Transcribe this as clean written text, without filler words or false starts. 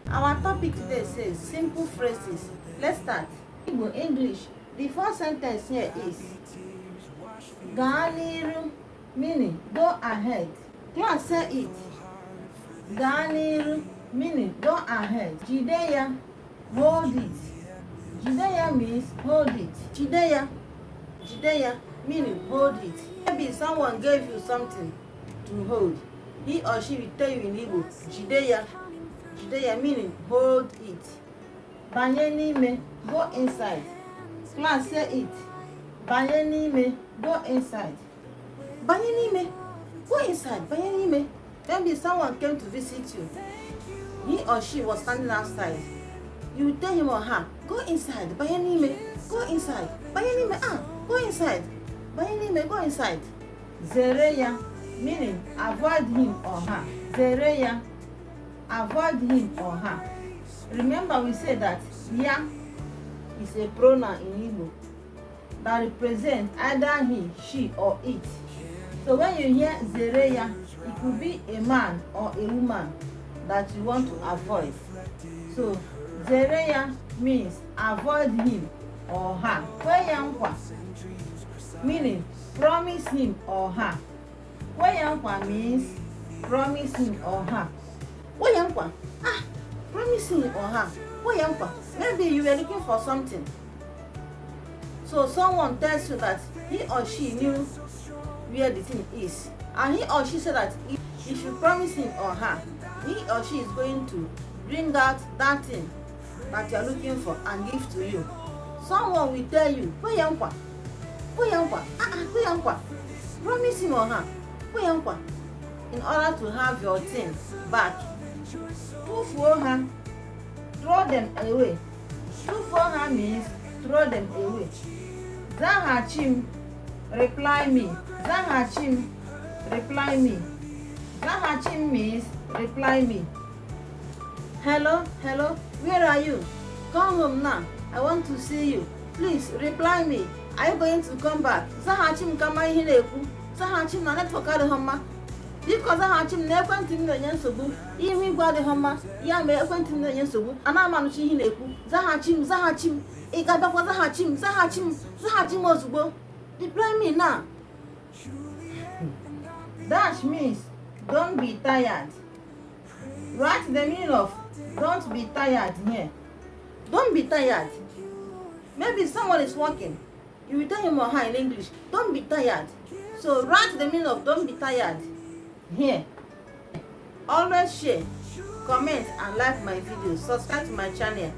Our topic today says simple phrases. Let's start. Igbo English. The first sentence here is gaa n'iru, meaning go ahead. Class say it. Gaa n'iru, meaning go ahead. Jide ya, hold it. Jide ya means hold it. Jide ya meaning hold it. Maybe someone gave you something to hold. He or she will tell you in Igbo, jide ya meaning hold it. Banye n'ime, go inside. Class say it. Banye n'ime, go inside. Banye n'ime, go inside. Banye n'ime. Maybe someone came to visit you. He or she was standing outside. You tell him or her, go inside. Banye n'ime, go inside. Banye n'ime, go inside. Banye n'ime, go inside. Zere ya meaning avoid him or her. Zere ya, avoid him or her. Remember we said that ya is a pronoun in Igbo that represents either he, she or it. So when you hear zere ya, it could be a man or a woman that you want to avoid. So zere ya means avoid him or her. Kwe ya nkwa meaning promise him or her. Kwe ya nkwa means promise him or her. Kwe ya nkwa, promise him or her. Kwe ya nkwa. Maybe you were looking for something. So someone tells you that he or she knew where the thing is. And he or she said that you should promise him or her. He or she is going to bring out that thing that you are looking for and give to you. Someone will tell you, kwe ya nkwa. Kwe ya nkwa. Kwe ya nkwa. Promise him or her. Kwe ya nkwa. In order to have your thing back. Tufuo ha. Throw them away. Tufuo ha means throw them away. Zahachim, reply me. Zahachim, reply me. Zahachim means reply me. Hello, where are you? Come home now. I want to see you. Please reply me. Are you going to come back? Zahachim kama ihe na-ekwu. Zahachim na network adịghị mma. Biko zahachim na ekwentị m na-enye nsogbu. Ihu igwe adịghị mma. Ya mere ekwentị m na-enye nsogbu. Ana amanụchi ihe na-ekwu. Zahachim. Ị ga-abịakwa zahachim ozugbo. Reply me now. Dash means don't be tired. Write the meaning of don't be tired here. Don't be tired. Maybe someone is working. You will tell him or her in English, don't be tired. So write the meaning of don't be tired here. Always share, comment and like my videos. Subscribe to my channel.